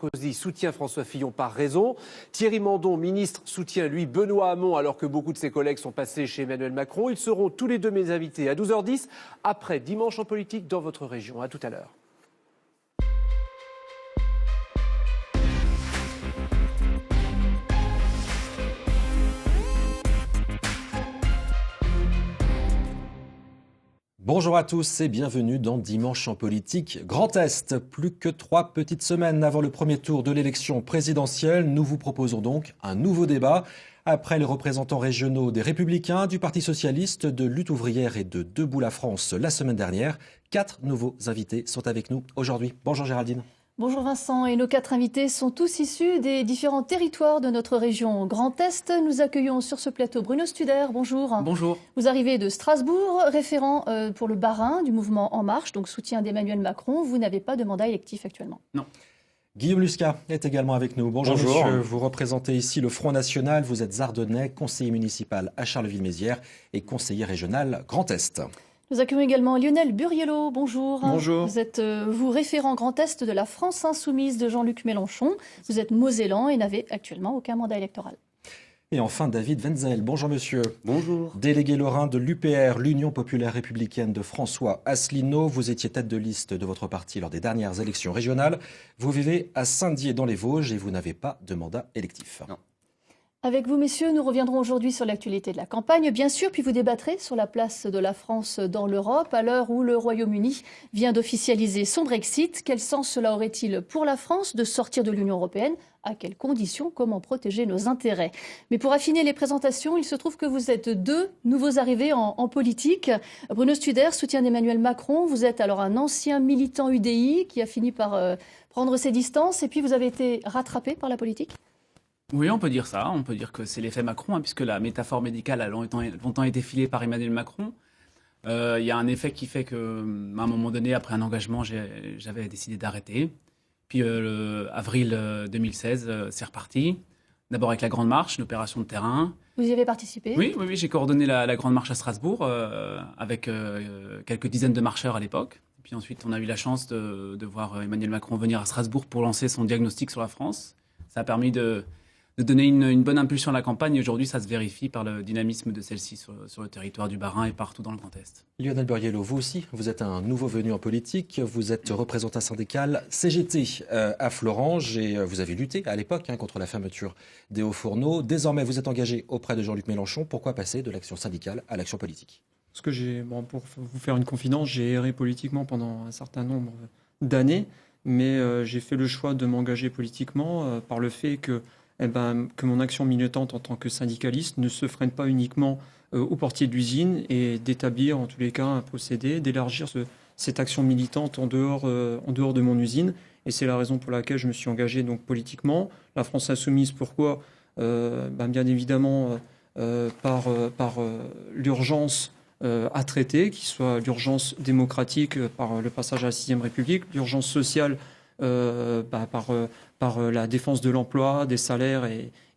Sarkozy soutient François Fillon par raison. Thierry Mandon, ministre, soutient lui Benoît Hamon alors que beaucoup de ses collègues sont passés chez Emmanuel Macron. Ils seront tous les deux mes invités à 12h10 après Dimanche en politique dans votre région. À tout à l'heure. Bonjour à tous et bienvenue dans Dimanche en politique. Grand Est, plus que 3 petites semaines avant le premier tour de l'élection présidentielle, nous vous proposons donc un nouveau débat. Après les représentants régionaux des Républicains, du Parti Socialiste, de Lutte Ouvrière et de Debout la France la semaine dernière, 4 nouveaux invités sont avec nous aujourd'hui. Bonjour Géraldine. Bonjour Vincent, et nos 4 invités sont tous issus des différents territoires de notre région Grand Est. Nous accueillons sur ce plateau Bruno Studer, bonjour. Bonjour. Vous arrivez de Strasbourg, référent pour le Bas-Rhin du mouvement En Marche, donc soutien d'Emmanuel Macron. Vous n'avez pas de mandat électif actuellement. Non. Guillaume Lusca est également avec nous. Bonjour, Bonjour. Monsieur, vous représentez ici le Front National, vous êtes ardennais, conseiller municipal à Charleville-Mézières et conseiller régional Grand Est. Nous accueillons également Lionel Buriello, bonjour. Bonjour. Vous êtes, vous, référent Grand Est de la France Insoumise de Jean-Luc Mélenchon. Vous êtes mosellan et n'avez actuellement aucun mandat électoral. Et enfin, David Wenzel. Bonjour monsieur. Bonjour. Délégué lorrain de l'UPR, l'Union populaire républicaine de François Asselineau. Vous étiez tête de liste de votre parti lors des dernières élections régionales. Vous vivez à Saint-Dié dans les Vosges et vous n'avez pas de mandat électif. Non. Avec vous, messieurs, nous reviendrons aujourd'hui sur l'actualité de la campagne, bien sûr, puis vous débattrez sur la place de la France dans l'Europe, à l'heure où le Royaume-Uni vient d'officialiser son Brexit. Quel sens cela aurait-il pour la France de sortir de l'Union européenne ? À quelles conditions ? Comment protéger nos intérêts ? Mais pour affiner les présentations, il se trouve que vous êtes 2 nouveaux arrivés en politique. Bruno Studer, soutien d'Emmanuel Macron. Vous êtes alors un ancien militant UDI qui a fini par prendre ses distances, et puis vous avez été rattrapé par la politique ? Oui, on peut dire ça. On peut dire que c'est l'effet Macron, puisque la métaphore médicale a longtemps été filée par Emmanuel Macron. Il y a un effet qui fait qu'à un moment donné, après un engagement, j'avais décidé d'arrêter. Puis avril 2016, c'est reparti. D'abord avec la Grande Marche, l'opération de terrain. Vous y avez participé ? Oui, j'ai coordonné la Grande Marche à Strasbourg avec quelques dizaines de marcheurs à l'époque. Puis ensuite, on a eu la chance de voir Emmanuel Macron venir à Strasbourg pour lancer son diagnostic sur la France. Ça a permis de donner une bonne impulsion à la campagne. Et aujourd'hui, ça se vérifie par le dynamisme de celle-ci sur le territoire du Bas-Rhin et partout dans le Grand Est. Lionel Buriello, vous aussi, vous êtes un nouveau venu en politique. Vous êtes représentant syndical CGT à Florange et vous avez lutté à l'époque contre la fermeture des hauts fourneaux. Désormais, vous êtes engagé auprès de Jean-Luc Mélenchon. Pourquoi passer de l'action syndicale à l'action politique ? Parce que pour vous faire une confidence, j'ai erré politiquement pendant un certain nombre d'années, mais j'ai fait le choix de m'engager politiquement par le fait que mon action militante en tant que syndicaliste ne se freine pas uniquement au portier de l'usine et d'établir en tous les cas un procédé, d'élargir cette action militante en dehors de mon usine. Et c'est la raison pour laquelle je me suis engagé donc politiquement. La France Insoumise, pourquoi bien évidemment par l'urgence à traiter, qui soit l'urgence démocratique par le passage à la 6e République, l'urgence sociale par la défense de l'emploi, des salaires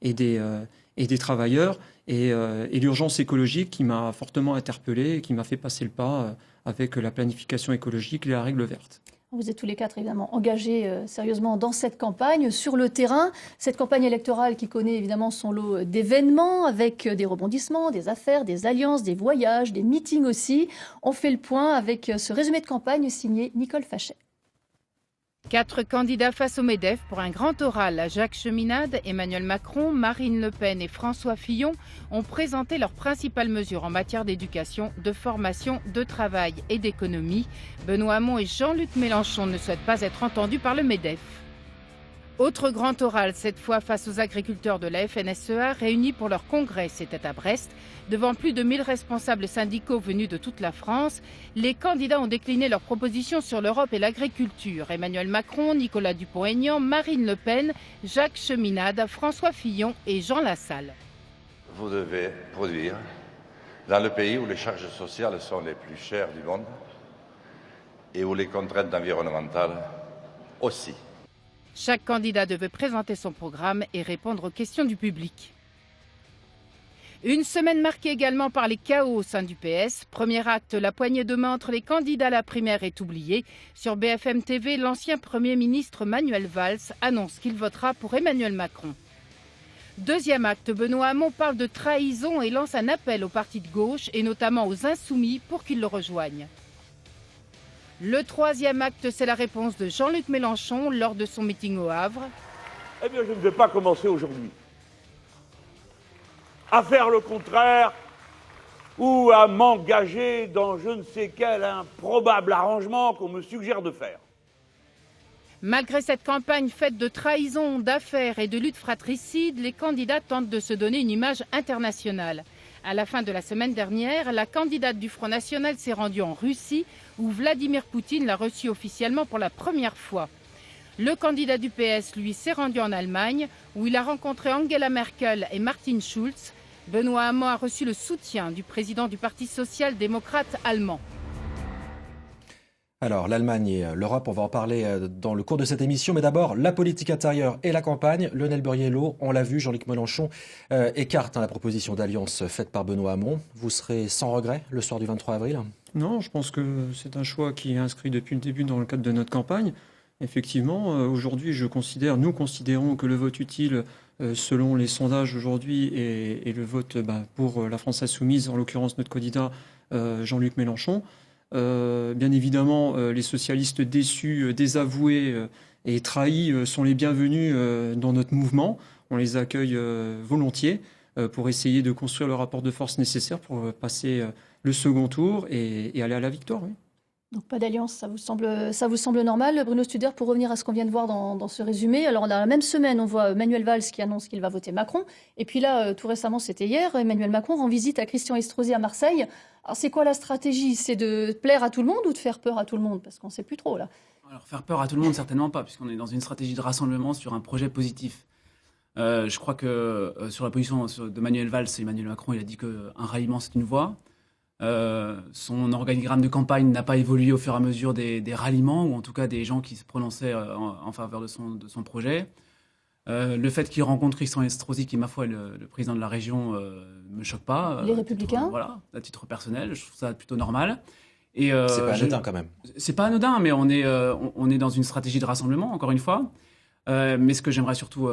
et des travailleurs, et l'urgence écologique qui m'a fortement interpellé et qui m'a fait passer le pas avec la planification écologique et la règle verte. Vous êtes tous les 4 évidemment engagés sérieusement dans cette campagne, sur le terrain. Cette campagne électorale qui connaît évidemment son lot d'événements avec des rebondissements, des affaires, des alliances, des voyages, des meetings aussi. On fait le point avec ce résumé de campagne signé Nicole Fachet. 4 candidats face au MEDEF pour un grand oral. Jacques Cheminade, Emmanuel Macron, Marine Le Pen et François Fillon ont présenté leurs principales mesures en matière d'éducation, de formation, de travail et d'économie. Benoît Hamon et Jean-Luc Mélenchon ne souhaitent pas être entendus par le MEDEF. Autre grand oral, cette fois face aux agriculteurs de la FNSEA réunis pour leur congrès. C'était à Brest. Devant plus de 1000 responsables syndicaux venus de toute la France, les candidats ont décliné leurs propositions sur l'Europe et l'agriculture. Emmanuel Macron, Nicolas Dupont-Aignan, Marine Le Pen, Jacques Cheminade, François Fillon et Jean Lassalle. Vous devez produire dans le pays où les charges sociales sont les plus chères du monde et où les contraintes environnementales aussi. Chaque candidat devait présenter son programme et répondre aux questions du public. Une semaine marquée également par les chaos au sein du PS. Premier acte, la poignée de main entre les candidats à la primaire est oubliée. Sur BFM TV, l'ancien Premier ministre Manuel Valls annonce qu'il votera pour Emmanuel Macron. Deuxième acte, Benoît Hamon parle de trahison et lance un appel aux partis de gauche et notamment aux Insoumis pour qu'ils le rejoignent. Le troisième acte, c'est la réponse de Jean-Luc Mélenchon lors de son meeting au Havre. Eh bien, je ne vais pas commencer aujourd'hui à faire le contraire ou à m'engager dans je ne sais quel improbable arrangement qu'on me suggère de faire. Malgré cette campagne faite de trahison, d'affaires et de lutte fratricide, les candidats tentent de se donner une image internationale. À la fin de la semaine dernière, la candidate du Front National s'est rendue en Russie, où Vladimir Poutine l'a reçue officiellement pour la première fois. Le candidat du PS, lui, s'est rendu en Allemagne, où il a rencontré Angela Merkel et Martin Schulz. Benoît Hamon a reçu le soutien du président du Parti social-démocrate allemand. Alors, l'Allemagne et l'Europe, on va en parler dans le cours de cette émission. Mais d'abord, la politique intérieure et la campagne. Lionel Burriello, on l'a vu, Jean-Luc Mélenchon écarte la proposition d'alliance faite par Benoît Hamon. Vous serez sans regret le soir du 23 avril ? Non, je pense que c'est un choix qui est inscrit depuis le début dans le cadre de notre campagne. Effectivement, aujourd'hui, nous considérons que le vote utile, selon les sondages aujourd'hui, et le vote pour la France insoumise, en l'occurrence notre candidat Jean-Luc Mélenchon. Bien évidemment, les socialistes déçus, désavoués et trahis sont les bienvenus dans notre mouvement. On les accueille volontiers pour essayer de construire le rapport de force nécessaire pour passer le second tour et aller à la victoire. Oui. Donc pas d'alliance, ça vous semble normal. Bruno Studer, pour revenir à ce qu'on vient de voir dans ce résumé, alors dans la même semaine, on voit Manuel Valls qui annonce qu'il va voter Macron. Et puis là, tout récemment, c'était hier, Emmanuel Macron rend visite à Christian Estrosi à Marseille. Alors c'est quoi la stratégie ? C'est de plaire à tout le monde ou de faire peur à tout le monde ? Parce qu'on ne sait plus trop là. Alors faire peur à tout le monde, certainement pas, puisqu'on est dans une stratégie de rassemblement sur un projet positif. Je crois que sur la position de Manuel Valls, Emmanuel Macron, il a dit qu'un ralliement, c'est une voie. Son organigramme de campagne n'a pas évolué au fur et à mesure des ralliements, ou en tout cas des gens qui se prononçaient en faveur de son projet. Le fait qu'il rencontre Christian Estrosi, qui, ma foi, est le président de la région, me choque pas. Les Républicains. Voilà, à titre personnel, je trouve ça plutôt normal. Et, c'est pas anodin quand même. C'est pas anodin, mais on est dans une stratégie de rassemblement, encore une fois. Mais ce que j'aimerais surtout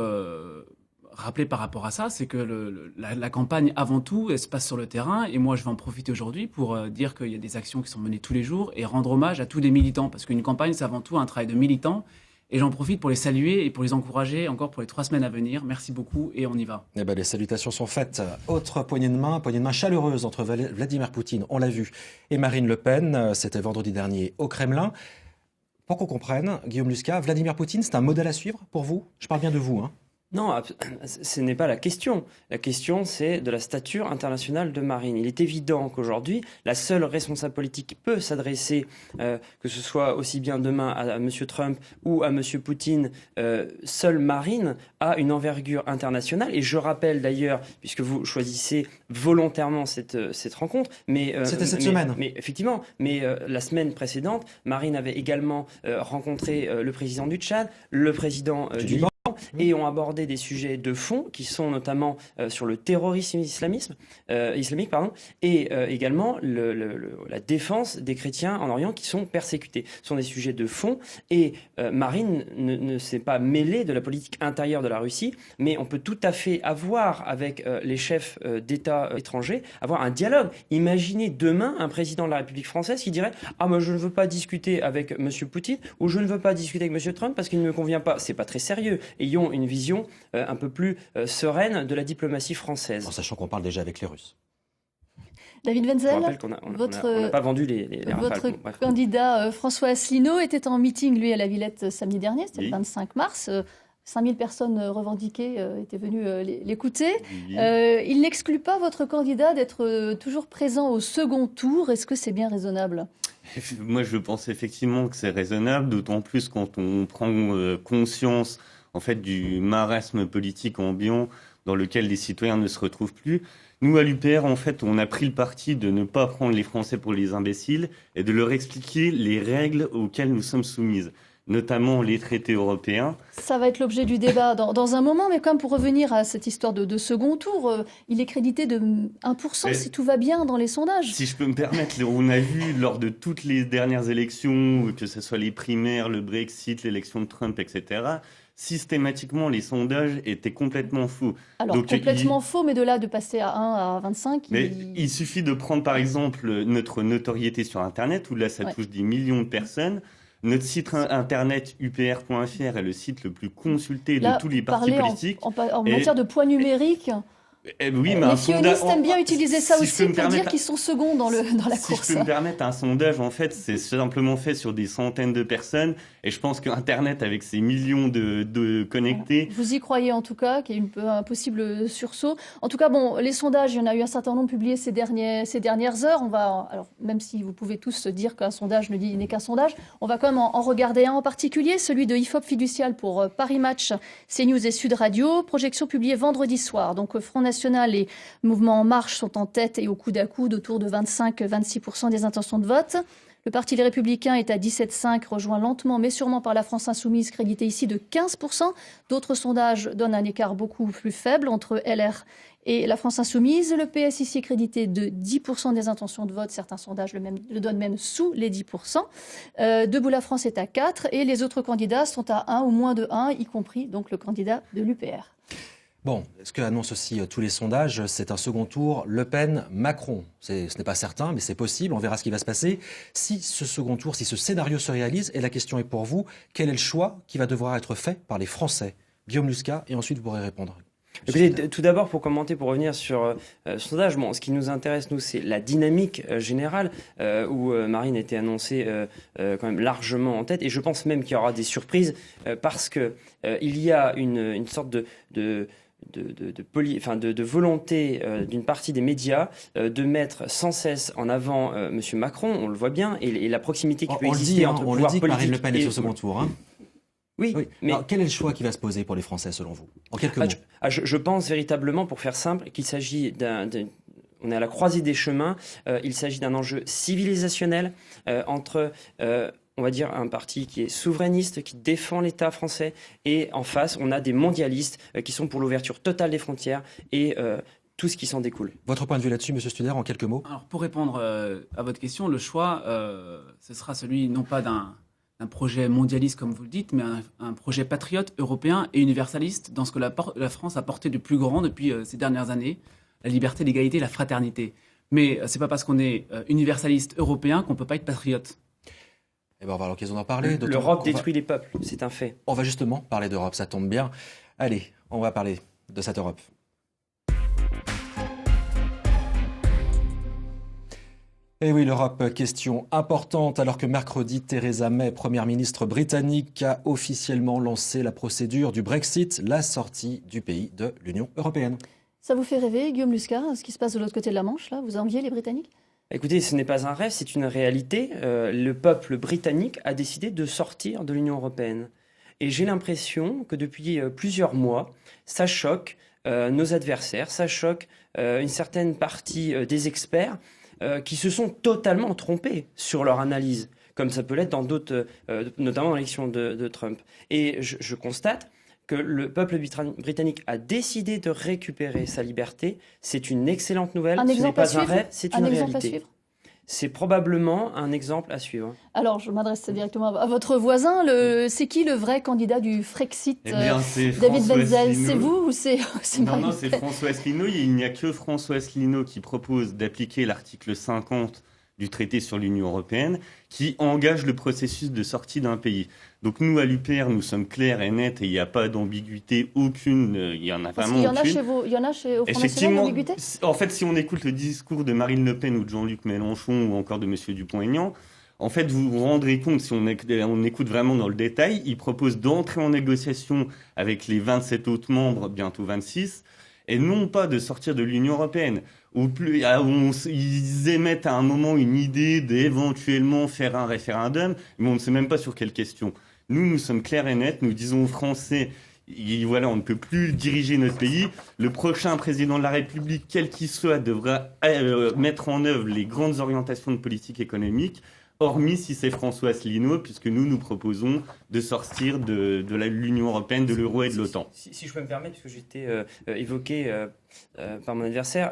rappeler par rapport à ça, c'est que la campagne, avant tout, elle se passe sur le terrain. Et moi, je vais en profiter aujourd'hui pour dire qu'il y a des actions qui sont menées tous les jours et rendre hommage à tous les militants. Parce qu'une campagne, c'est avant tout un travail de militants. Et j'en profite pour les saluer et pour les encourager encore pour les 3 semaines à venir. Merci beaucoup et on y va. Eh ben, les salutations sont faites. Autre poignée de main chaleureuse entre Vladimir Poutine, on l'a vu, et Marine Le Pen. C'était vendredi dernier au Kremlin. Pour qu'on comprenne, Guillaume Lusca, Vladimir Poutine, c'est un modèle à suivre pour vous ? Je parle bien de vous, hein. Non, ce n'est pas la question. La question, c'est de la stature internationale de Marine. Il est évident qu'aujourd'hui, la seule responsable politique qui peut s'adresser, que ce soit aussi bien demain à M. Trump ou à M. Poutine, seule Marine a une envergure internationale. Et je rappelle d'ailleurs, puisque vous choisissez volontairement cette rencontre, c'était cette semaine. Mais effectivement, la semaine précédente, Marine avait également rencontré le président du Tchad, le président du Liban. Et ont abordé des sujets de fond qui sont notamment sur le terrorisme islamique, et également la défense des chrétiens en Orient qui sont persécutés. Ce sont des sujets de fond et Marine ne s'est pas mêlée de la politique intérieure de la Russie, mais on peut tout à fait avoir avec les chefs d'État étrangers, avoir un dialogue. Imaginez demain un président de la République française qui dirait « Ah, moi je ne veux pas discuter avec M. Poutine ou je ne veux pas discuter avec M. Trump parce qu'il ne me convient pas ». C'est pas très sérieux. Ayons une vision un peu plus sereine de la diplomatie française. En sachant qu'on parle déjà avec les Russes. David Wenzel, on n'a pas vendu les votre Rafales. candidat François Asselineau était en meeting, lui, à la Villette samedi dernier, c'était le 25 mars. 5000 personnes revendiquées étaient venues l'écouter. Il n'exclut pas votre candidat d'être toujours présent au second tour. Est-ce que c'est bien raisonnable ? Moi, je pense effectivement que c'est raisonnable, d'autant plus quand on prend conscience en fait, du marasme politique ambiant dans lequel les citoyens ne se retrouvent plus. Nous, à l'UPR, en fait, on a pris le parti de ne pas prendre les Français pour les imbéciles et de leur expliquer les règles auxquelles nous sommes soumises. notamment les traités européens. Ça va être l'objet du débat dans un moment, mais quand même pour revenir à cette histoire de second tour, il est crédité de 1% si tout va bien dans les sondages. Si je peux me permettre, on a vu lors de toutes les dernières élections, que ce soit les primaires, le Brexit, l'élection de Trump, etc., systématiquement, les sondages étaient complètement faux. Alors, donc, complètement faux, mais de là de passer à 1 à 25... Il suffit de prendre, par exemple, notre notoriété sur Internet, où là, ça touche des millions de personnes. Notre site internet upr.fr est le site le plus consulté de tous les partis politiques. En matière de poids numérique... Oui, mais les sionistes aiment bien utiliser ça aussi pour dire qu'ils sont seconds dans la course. Si je peux me permettre, un sondage, en fait, c'est simplement fait sur des centaines de personnes. Et je pense qu'Internet, avec ses millions de connectés... Vous y croyez en tout cas, qu'il y a un possible sursaut. En tout cas, bon, les sondages, il y en a eu un certain nombre publiés ces dernières heures. Alors, même si vous pouvez tous dire qu'un sondage n'est qu'un sondage, on va quand même en regarder un en particulier, celui de IFOP Fiducial pour Paris Match, CNews et Sud Radio. Projection publiée vendredi soir. Donc, Front National et Mouvement En Marche sont en tête et au coude à coude autour de 25-26% des intentions de vote. Le Parti Les Républicains est à 17,5, rejoint lentement mais sûrement par la France Insoumise, crédité ici de 15%. D'autres sondages donnent un écart beaucoup plus faible entre LR et la France Insoumise. Le PS ici est crédité de 10% des intentions de vote. Certains sondages le donnent même sous les 10%. Debout la France est à 4 et les autres candidats sont à 1 ou moins de 1, y compris donc le candidat de l'UPR. Bon, ce que annoncent aussi tous les sondages, c'est un second tour Le Pen-Macron. Ce n'est pas certain, mais c'est possible. On verra ce qui va se passer. Si ce second tour, si ce scénario se réalise, et la question est pour vous, quel est le choix qui va devoir être fait par les Français? Guillaume Muscat, et ensuite vous pourrez répondre. Écoutez, tout d'abord, pour revenir sur ce sondage, ce qui nous intéresse, nous, c'est la dynamique générale, où Marine a été annoncée quand même largement en tête. Et je pense même qu'il y aura des surprises, parce que il y a une sorte de volonté d'une partie des médias de mettre sans cesse en avant M. Macron, on le voit bien, et la proximité qui peut exister entre pouvoir politique... Marine Le Pen est au second tour, hein. Oui, mais alors, quel est le choix qui va se poser pour les Français, selon vous? En quelques mots. Je pense véritablement, pour faire simple, qu'il s'agit on est à la croisée des chemins, il s'agit d'un enjeu civilisationnel entre... on va dire un parti qui est souverainiste, qui défend l'État français, et en face, on a des mondialistes qui sont pour l'ouverture totale des frontières et tout ce qui s'en découle. Votre point de vue là-dessus, Monsieur Studer, en quelques mots? Alors, pour répondre à votre question, le choix, ce sera celui non pas d'un projet mondialiste, comme vous le dites, mais un projet patriote, européen et universaliste, dans ce que la France a porté de plus grand depuis ces dernières années, la liberté, l'égalité, la fraternité. Mais c'est pas parce qu'on est universaliste européen qu'on peut pas être patriote. On va avoir l'occasion d'en parler. L'Europe détruit les peuples, c'est un fait. On va justement parler d'Europe, ça tombe bien. Allez, on va parler de cette Europe. Et oui, l'Europe, question importante, alors que mercredi, Theresa May, première ministre britannique, a officiellement lancé la procédure du Brexit, la sortie du pays de l'Union européenne. Ça vous fait rêver, Guillaume Muscat, ce qui se passe de l'autre côté de la Manche, là? Vous enviez les Britanniques? Écoutez, ce n'est pas un rêve, c'est une réalité. Le peuple britannique a décidé de sortir de l'Union européenne. Et j'ai l'impression que depuis plusieurs mois, ça choque nos adversaires, ça choque une certaine partie des experts qui se sont totalement trompés sur leur analyse, comme ça peut l'être dans d'autres, notamment dans l'élection de Trump. Et je constate que le peuple britannique a décidé de récupérer sa liberté. C'est une excellente nouvelle. Ce n'est pas un rêve, c'est une réalité. C'est probablement un exemple à suivre. Alors, je m'adresse directement à votre voisin. C'est qui le vrai candidat du Frexit? David Benzel, c'est vous ou c'est Non, c'est François Asselineau. Il n'y a que François Asselineau qui propose d'appliquer l'article 50 du traité sur l'Union européenne, qui engage le processus de sortie d'un pays. Donc nous, à l'UPR, nous sommes clairs et nets et il n'y a pas d'ambiguïté aucune. Il y en a vraiment aucune. Il y en a au Front National, l'ambiguïté? En fait, si on écoute le discours de Marine Le Pen ou de Jean-Luc Mélenchon ou encore de M. Dupont-Aignan, en fait, vous vous rendrez compte, si on écoute vraiment dans le détail, ils proposent d'entrer en négociation avec les 27 autres membres, bientôt 26, et non pas de sortir de l'Union européenne. Ils émettent à un moment une idée d'éventuellement faire un référendum, mais on ne sait même pas sur quelle question. Nous sommes clairs et nets, nous disons aux Français, voilà, on ne peut plus diriger notre pays. Le prochain président de la République, quel qu'il soit, devra mettre en œuvre les grandes orientations de politique économique. hormis si c'est François Asselineau, puisque nous proposons de sortir de l'Union européenne, de l'euro et de l'OTAN. Si je peux me permettre, puisque j'ai été évoqué par mon adversaire,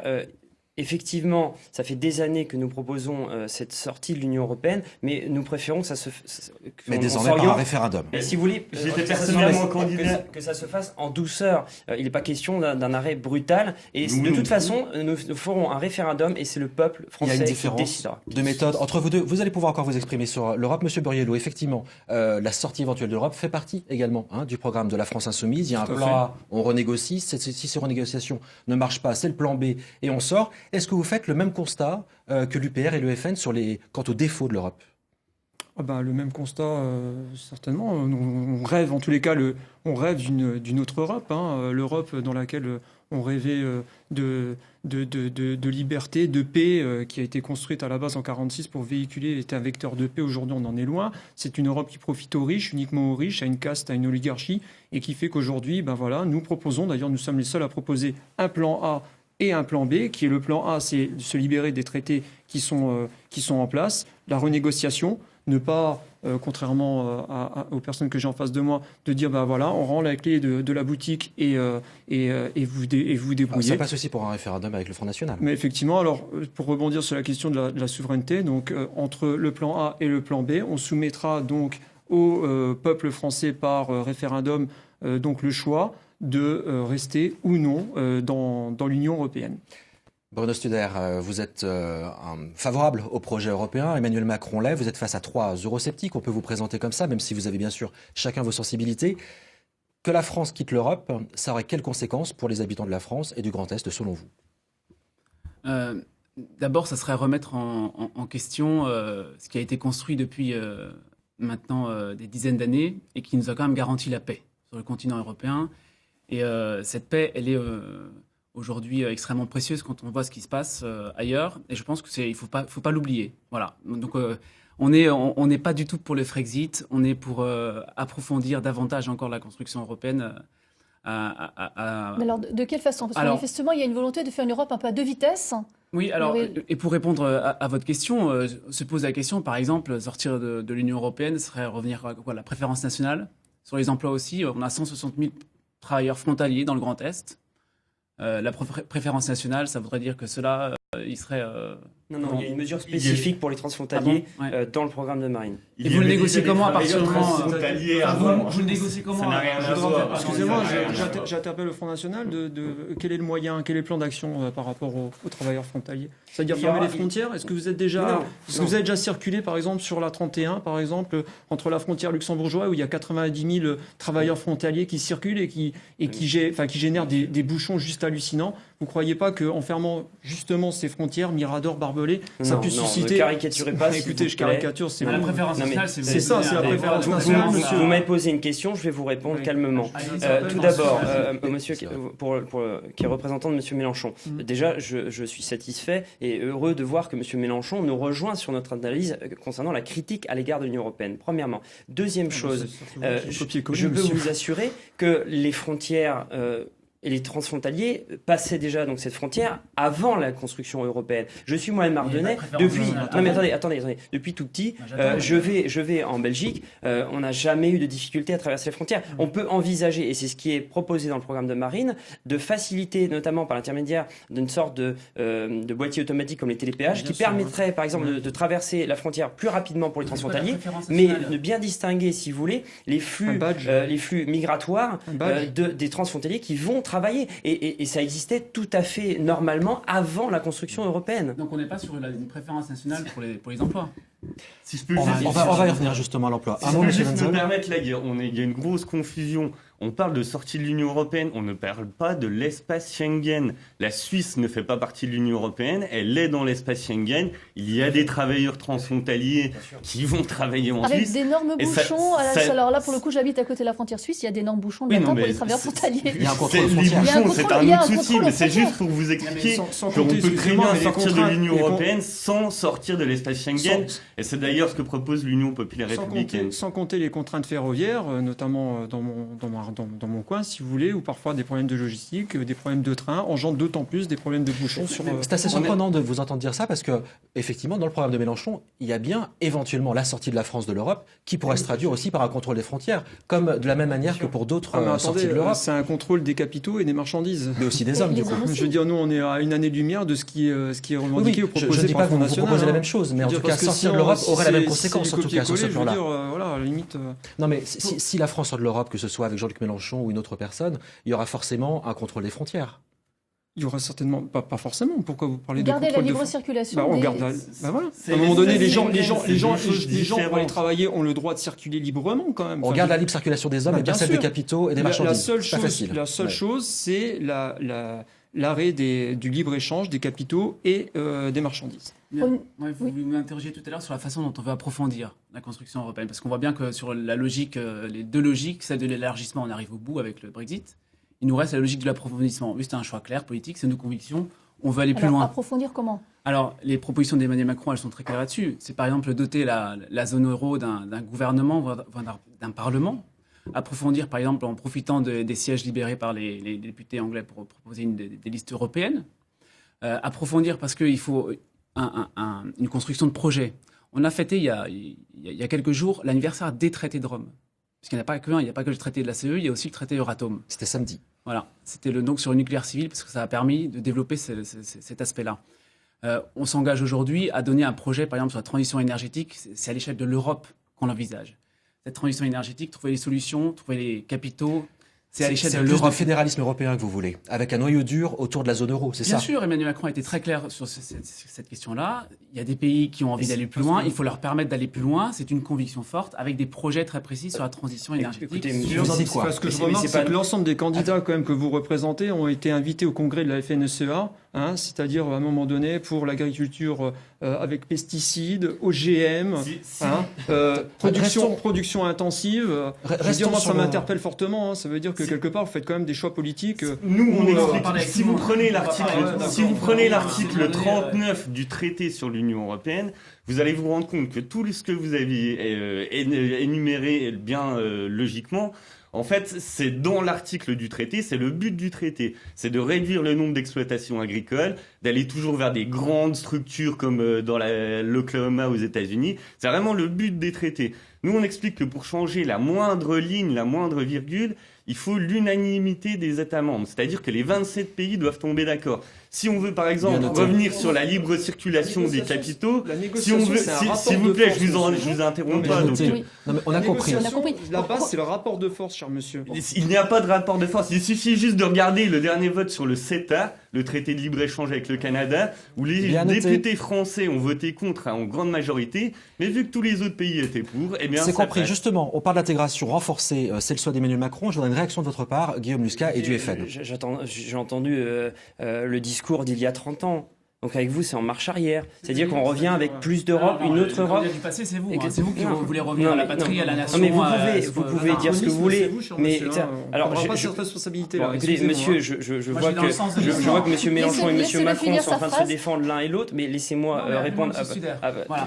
effectivement, ça fait des années que nous proposons cette sortie de l'Union européenne, mais nous préférons que ça se fasse... Mais désormais par un référendum. Mais si vous voulez, j'étais personnellement candidat. Que ça se fasse en douceur. Il n'est pas question d'un arrêt brutal. Et de toute façon, nous ferons un référendum et c'est le peuple français qui décidera. Il y a une différence de méthode entre vous deux. Vous allez pouvoir encore vous exprimer sur l'Europe. Monsieur Borriello, effectivement, la sortie éventuelle de l'Europe fait partie également du programme de la France Insoumise. Il y a un plan A, on renégocie. Si ces renégociations ne marchent pas, c'est le plan B et on sort. Est-ce que vous faites le même constat que l'UPR et le FN quant aux défauts de l'Europe ? Le même constat, certainement. On rêve, en tous les cas, on rêve d'une autre Europe. L'Europe dans laquelle on rêvait de liberté, de paix, qui a été construite à la base en 1946 pour véhiculer, était un vecteur de paix. Aujourd'hui, on en est loin. C'est une Europe qui profite aux riches, uniquement aux riches, à une caste, à une oligarchie, et qui fait qu'aujourd'hui, nous proposons, d'ailleurs, nous sommes les seuls à proposer un plan A et un plan B, qui est le plan A, c'est de se libérer des traités qui sont en place, la renégociation, ne pas, contrairement aux personnes que j'ai en face de moi, de dire on rend la clé de la boutique et vous débrouillez. Ça passe aussi pour un référendum avec le Front National. Mais effectivement, alors pour rebondir sur la question de la souveraineté, donc entre le plan A et le plan B, on soumettra donc au peuple français par référendum donc le choix de rester ou non dans l'Union européenne. Bruno Studer, vous êtes favorable au projet européen. Emmanuel Macron l'est. Vous êtes face à 3 eurosceptiques. On peut vous présenter comme ça, même si vous avez bien sûr chacun vos sensibilités. Que la France quitte l'Europe, ça aurait quelles conséquences pour les habitants de la France et du Grand Est, selon vous ? D'abord, ça serait remettre en question ce qui a été construit depuis maintenant des dizaines d'années et qui nous a quand même garanti la paix sur le continent européen. Et cette paix, elle est aujourd'hui extrêmement précieuse quand on voit ce qui se passe ailleurs. Et je pense qu'il faut pas l'oublier. Voilà. Donc on n'est pas du tout pour le Frexit. On est pour approfondir davantage encore la construction européenne. Mais alors, de quelle façon ? Parce que manifestement, il y a une volonté de faire une Europe un peu à deux vitesses. Oui, alors, et pour répondre à votre question, se pose la question, par exemple, sortir de l'Union européenne serait revenir à la préférence nationale. Sur les emplois aussi, on a 160 000 travailleurs frontaliers dans le Grand Est. La préférence nationale, ça voudrait dire que cela, il serait... Non, il y a une mesure spécifique pour les transfrontaliers dans le programme de Marine. Et vous le négociez comment à partir du moment... Vous le négociez comment ? Ça n'a rien à voir. Excusez-moi, j'interpelle le Front National quel est le moyen, quel est le plan d'action par rapport aux travailleurs frontaliers ? C'est-à-dire fermer les frontières ? Est-ce que vous êtes déjà circulé, par exemple, sur la 31, par exemple, entre la frontière luxembourgeoise, où il y a 90 000 travailleurs frontaliers qui circulent et qui génèrent des bouchons juste hallucinants ? Vous ne croyez pas qu'en fermant justement ces frontières, Mirador, Barbelé, ça puisse susciter... Ne caricaturez pas, écoutez, je caricature, c'est la préférence nationale, c'est ça, c'est la préférence nationale, monsieur. Vous m'avez posé une question, je vais vous répondre calmement. Tout d'abord, monsieur qui est représentant de monsieur Mélenchon. Déjà, je suis satisfait et heureux de voir que monsieur Mélenchon nous rejoint sur notre analyse concernant la critique à l'égard de l'Union européenne, premièrement. Deuxième chose, je peux vous assurer que les frontières... et les transfrontaliers passaient déjà donc cette frontière avant la construction européenne. Je suis moi-même ardennais depuis. Non mais attendez. Depuis tout petit, je vais en Belgique. On n'a jamais eu de difficulté à traverser les frontières. On peut envisager, et c'est ce qui est proposé dans le programme de Marine, de faciliter, notamment par l'intermédiaire d'une sorte de boîtier automatique comme les télépéages, qui permettrait, par exemple, de traverser la frontière plus rapidement pour les transfrontaliers, mais de bien distinguer, si vous voulez, les flux migratoires des transfrontaliers qui vont travailler. Et ça existait tout à fait normalement avant la construction européenne. Donc on n'est pas sur une préférence nationale pour les emplois. Si je peux on va y revenir justement à l'emploi. Si je peux me permettre, là, il y a une grosse confusion. On parle de sortie de l'Union européenne, on ne parle pas de l'espace Schengen. La Suisse ne fait pas partie de l'Union européenne, elle est dans l'espace Schengen. Il y a des travailleurs transfrontaliers qui vont travailler en Suisse. Avec d'énormes bouchons. Alors là, pour le coup, j'habite à côté de la frontière suisse, il y a d'énormes bouchons de pour les travailleurs frontaliers. Il y a un contrôle frontière. C'est un autre souci, mais c'est juste pour vous expliquer qu'on peut très bien sortir de l'Union européenne sans sortir de l'espace Schengen. Et c'est d'ailleurs ce que propose l'Union populaire républicaine. Sans compter les contraintes ferroviaires, notamment dans mon coin, si vous voulez, où parfois des problèmes de logistique, des problèmes de train engendrent d'autant plus des problèmes de bouchons. C'est assez surprenant de vous entendre dire ça parce que, effectivement, dans le programme de Mélenchon, il y a bien éventuellement la sortie de la France de l'Europe qui pourrait se traduire aussi par un contrôle des frontières, comme de la même manière que pour d'autres sorties de l'Europe. C'est un contrôle des capitaux et des marchandises. Mais aussi des hommes, du coup. Je veux dire, nous, on est à une année-lumière de ce qui est revendiqué ou proposé. Je ne dis pas que vous national, proposez la même chose, mais en tout cas, sortir de l'Europe aurait la même conséquence, en tout cas, sur ce plan-là. Voilà, à la limite. Non, mais si la France sort de l'Europe, que ce soit avec Jean-Luc Mélenchon ou une autre personne, il y aura forcément un contrôle des frontières. Il y aura certainement, pas forcément. Pourquoi vous parlez de Garder contrôle la libre de circulation. on garde voilà. À un moment donné, les gens pour aller travailler ont le droit de circuler librement quand même. On garde la libre circulation des hommes et bien celle des capitaux et des marchandises. La seule chose, c'est l'arrêt du libre-échange des capitaux et des marchandises. Vous m'interrogez tout à l'heure sur la façon dont on veut approfondir la construction européenne. Parce qu'on voit bien que sur la logique, les deux logiques, celle de l'élargissement, on arrive au bout avec le Brexit. Il nous reste la logique de l'approfondissement. Juste un choix clair, politique, c'est nos convictions. On veut aller plus loin. Approfondir comment ? Alors, les propositions d'Emmanuel Macron, elles sont très claires là-dessus. C'est par exemple doter la zone euro d'un gouvernement, voire d'un parlement. Approfondir, par exemple, en profitant des sièges libérés par les députés anglais pour proposer des listes européennes. Approfondir parce qu'il faut une construction de projet. On a fêté il y a quelques jours l'anniversaire des traités de Rome. Parce qu'il n'y a pas que le traité de la CE, il y a aussi le traité Euratom. C'était samedi. Voilà, c'était donc sur le nucléaire civil parce que ça a permis de développer cet aspect-là. On s'engage aujourd'hui à donner un projet, par exemple, sur la transition énergétique. C'est à l'échelle de l'Europe qu'on l'envisage. Cette transition énergétique, trouver les solutions, trouver les capitaux. C'est à l'échelle de l'Europe. C'est plus du fédéralisme européen que vous voulez, avec un noyau dur autour de la zone euro, c'est ça ? Bien sûr, Emmanuel Macron a été très clair sur cette question-là. Il y a des pays qui ont envie d'aller plus loin. Il faut leur permettre d'aller plus loin. C'est une conviction forte, avec des projets très précis sur la transition énergétique. Écoutez, ce que je remarque, c'est que l'ensemble des candidats quand même que vous représentez ont été invités au congrès de la FNSEA, c'est-à-dire à un moment donné pour l'agriculture avec pesticides, OGM, production intensive. Moi, ça m'interpelle fortement. Ça veut dire que quelque part, vous faites quand même des choix politiques. Nous, on explique. Si vous prenez l'article 39 du traité sur l'Union européenne, vous allez vous rendre compte que tout ce que vous avez énuméré bien logiquement, en fait, c'est dans l'article du traité, c'est le but du traité. C'est de réduire le nombre d'exploitations agricoles, d'aller toujours vers des grandes structures comme dans l'Oklahoma aux États-Unis. C'est vraiment le but des traités. Nous, on explique que pour changer la moindre ligne, la moindre virgule, il faut l'unanimité des États membres. C'est-à-dire que les 27 pays doivent tomber d'accord. Si on veut, par exemple, revenir sur la libre circulation des capitaux, si on veut, s'il vous plaît, je vous interromps pas. Non, mais on a compris. La base, c'est le rapport de force, cher monsieur. Il n'y a pas de rapport de force. Il suffit juste de regarder le dernier vote sur le CETA, le traité de libre-échange avec le Canada, où les députés français ont voté contre en grande majorité, mais vu que tous les autres pays étaient pour, eh bien, c'est compris. Justement, on parle d'intégration renforcée, c'est le choix d'Emmanuel Macron. Je voudrais une réaction de votre part, Guillaume Muscat et du FN. J'ai entendu le discours d'il y a 30 ans. Donc avec vous, c'est en marche arrière. C'est-à-dire qu'on revient avec plus d'Europe, une autre Europe. Du passé, c'est vous. C'est vous qui voulez revenir à la patrie, à la nation. Non, mais vous pouvez dire ce que vous voulez. Mais alors, on ne pas cette responsabilité. Écoutez, monsieur, je vois que monsieur Mélenchon et monsieur Macron sont en train de se défendre l'un et l'autre, mais laissez-moi répondre.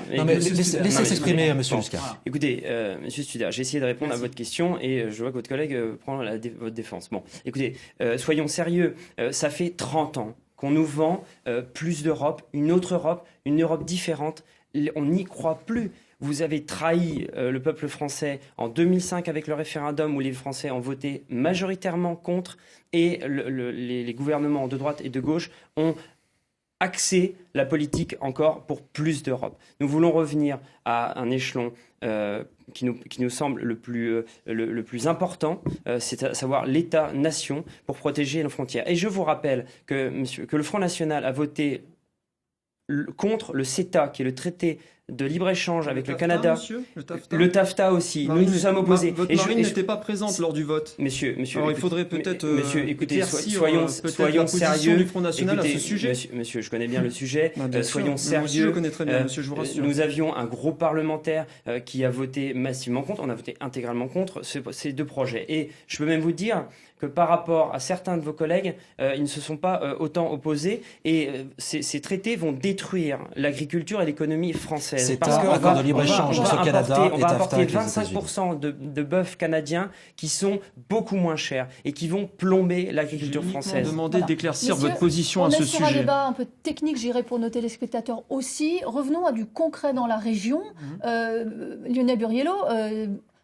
Laissez s'exprimer, monsieur Muscat. Écoutez, monsieur Studer, j'ai essayé de répondre à votre question et je vois que votre collègue prend votre défense. Bon, écoutez, soyons sérieux. Ça fait 30 ans qu'on nous vend plus d'Europe, une Europe différente. On n'y croit plus. Vous avez trahi le peuple français en 2005 avec le référendum où les Français ont voté majoritairement contre et les gouvernements de droite et de gauche ont axé la politique encore pour plus d'Europe. Nous voulons revenir à un échelon qui nous semble le plus important, c'est à savoir l'État-nation pour protéger nos frontières. Et je vous rappelle que le Front National a voté contre le CETA, qui est le traité de libre-échange avec le Canada. Le TAFTA aussi. Nous nous sommes opposés. Votre Marine n'était pas présente lors du vote. Monsieur, alors il faudrait peut-être écoutez, soyons sérieux du Front National à ce sujet. Monsieur, je connais bien le sujet. Soyons sérieux. Je le connais très bien, monsieur, je vous rassure. Nous avions un groupe parlementaire qui a voté massivement contre. On a voté intégralement contre ces deux projets. Et je peux même vous dire que par rapport à certains de vos collègues, ils ne se sont pas autant opposés. Et ces traités vont détruire l'agriculture et l'économie française. française. C'est Parce un qu'on accord va- de libre-échange on va entre le Canada importer- et On va TAFTA importer avec les États-Unis. 25% de bœuf canadien qui sont beaucoup moins chers et qui vont plomber l'agriculture J'ai uniquement française. demandé Voilà. d'éclaircir Messieurs, votre position on à est ce sur un sujet. débat un peu technique, j'irai pour nos téléspectateurs aussi. Revenons à du concret dans la région. Lionel Burriello,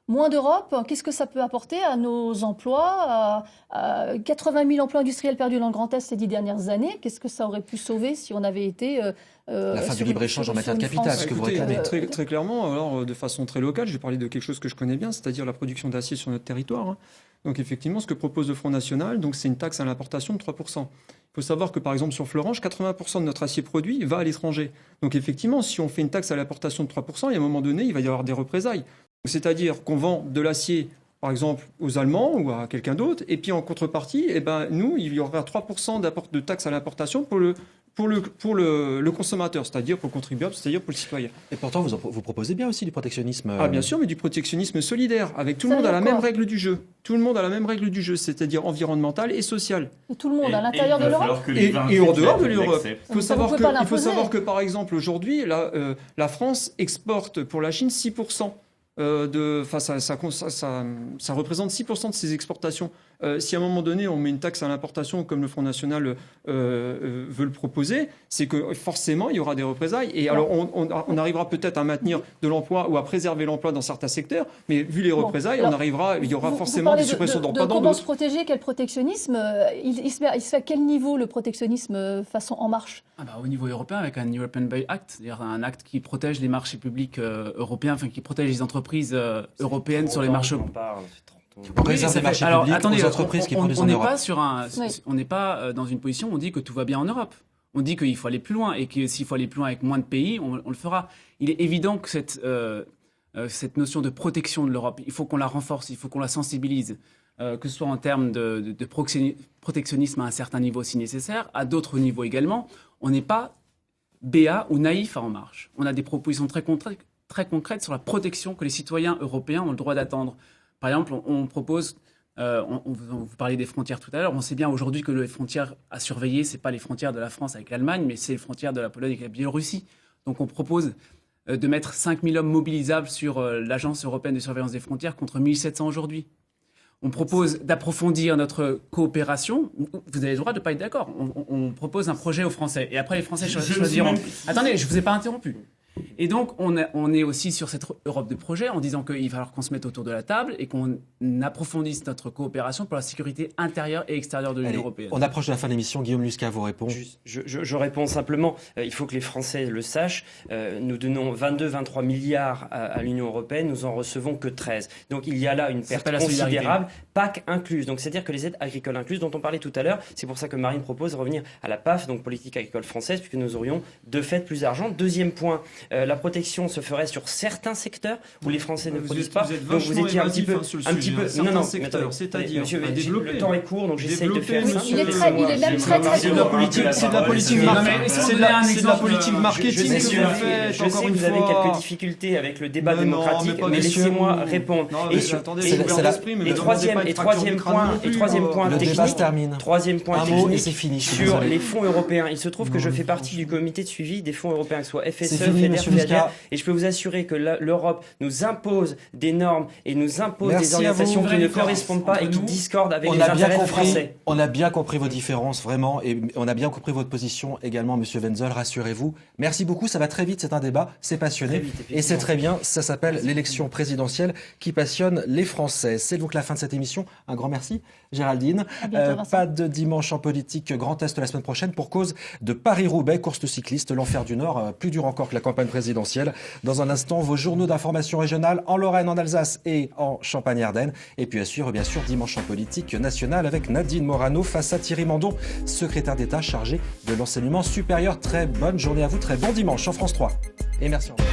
moins d'Europe, qu'est-ce que ça peut apporter à nos emplois, à 80 000 emplois industriels perdus dans le Grand Est ces 10 dernières années? Qu'est-ce que ça aurait pu sauver si on avait été La fin du sur- libre-écréchange en sur matière de une capital, France- ce que vous Écoutez, réclamez. très clairement, alors de façon très locale, je vais parler de quelque chose que je connais bien, c'est-à-dire la production d'acier sur notre territoire. Hein. Donc effectivement, ce que propose le Front National, donc c'est une taxe à l'importation de 3%. Il faut savoir que par exemple sur Florange, 80% de notre acier produit va à l'étranger. Donc effectivement, si on fait une taxe à l'importation de 3%, à un moment donné, il va y avoir des représailles. C'est-à-dire qu'on vend de l'acier, par exemple, aux Allemands ou à quelqu'un d'autre, et puis en contrepartie, eh ben, nous, il y aura 3% de taxe à l'importation pour le consommateur, c'est-à-dire pour le contribuable, c'est-à-dire pour le citoyen. Et pourtant, vous proposez bien aussi du protectionnisme. Ah bien sûr, mais du protectionnisme solidaire, avec tout le Ça monde veut à la dire même quoi règle du jeu. Tout le monde a la même règle du jeu, c'est-à-dire environnementale et sociale. Et tout le monde à l'intérieur de l'Europe? Et en dehors de l'Europe. Il faut Ça, vous savoir pouvez pas il faut l'imposer. savoir que, par exemple, aujourd'hui, la France exporte pour la Chine 6%. Ça représente 6% de ses exportations. Si à un moment donné on met une taxe à l'importation comme le Front National veut le proposer, c'est que forcément il y aura des représailles. Et alors on arrivera peut-être à maintenir de l'emploi ou à préserver l'emploi dans certains secteurs, mais vu les représailles, il y aura Vous forcément parlez des suppressions d'emplois dans comment se d'autres. protéger, quel protectionnisme? Il se fait à quel niveau le protectionnisme façon En Marche? Au niveau européen, avec un European Buy Act, c'est-à-dire un acte qui protège les marchés publics européens, enfin qui protège les entreprises européennes sur les marchés. On réserve les marchés publics aux entreprises qui produisent en Europe. On n'est pas dans une position où on dit que tout va bien en Europe. On dit qu'il faut aller plus loin et que s'il faut aller plus loin avec moins de pays, on le fera. Il est évident que cette notion de protection de l'Europe, il faut qu'on la renforce, il faut qu'on la sensibilise, que ce soit en termes de protectionnisme à un certain niveau si nécessaire, à d'autres niveaux également. On n'est pas béat ou naïf à En Marche. On a des propositions très concrètes sur la protection que les citoyens européens ont le droit d'attendre. Par exemple, on propose, vous parliez des frontières tout à l'heure, on sait bien aujourd'hui que les frontières à surveiller, ce n'est pas les frontières de la France avec l'Allemagne, mais c'est les frontières de la Pologne avec la Biélorussie. Donc on propose de mettre 5000 hommes mobilisables sur l'Agence européenne de surveillance des frontières contre 1700 aujourd'hui. On propose d'approfondir notre coopération. Vous avez le droit de ne pas être d'accord. On propose un projet aux Français. Et après, les Français choisiront. Attendez, je ne vous ai pas interrompu. Et donc, on est aussi sur cette Europe de projet en disant qu'il va falloir qu'on se mette autour de la table et qu'on approfondisse notre coopération pour la sécurité intérieure et extérieure de l'Union européenne. On approche de la fin de l'émission. Guillaume Lusca vous répond. Je réponds simplement. Il faut que les Français le sachent. Nous donnons 22-23 milliards à l'Union européenne. Nous en recevons que 13. Donc, il y a là une perte considérable. PAC incluse. Donc, c'est-à-dire que les aides agricoles incluses dont on parlait tout à l'heure, c'est pour ça que Marine propose de revenir à la PAF, donc politique agricole française, puisque nous aurions de fait plus d'argent. Deuxième point, la protection se ferait sur certains secteurs où les Français ne produisent pas. Donc vous étiez un petit peu non, c'est-à-dire monsieur, le temps est court, donc j'essaye de faire simple. Il est même très très C'est de la politique, c'est de la politique marketing que vous faites. Je sais que vous avez quelques difficultés avec le débat démocratique, mais laissez-moi répondre. Et troisième point le débat se termine. Troisième point technique c'est fini, sur les fonds européens. Il se trouve que je fais partie du comité de suivi des fonds européens, que ce soit FSE, FEDER, FEADER, et je peux vous assurer que l'Europe nous impose des normes et nous impose des orientations qui ne correspondent pas et qui discordent avec les intérêts français. On a bien compris vos différences, vraiment, et on a bien compris votre position également, Monsieur Wenzel, rassurez-vous. Merci beaucoup, ça va très vite, c'est un débat, c'est passionné, et c'est très bien, ça s'appelle l'élection présidentielle qui passionne les Français. C'est donc la fin de cette émission, un grand merci, Géraldine. Pas de dimanche en politique, Grand Est la semaine prochaine pour cause de Paris-Roubaix, course de cyclistes, l'enfer du Nord, plus dur encore que la campagne présidentielle. Dans un instant, vos journaux d'information régionale en Lorraine, en Alsace et en Champagne-Ardenne. Et puis bien sûr, dimanche en politique nationale avec Nadine Morano face à Thierry Mandon, secrétaire d'État chargé de l'enseignement supérieur. Très bonne journée à vous, très bon dimanche en France 3. Et merci encore.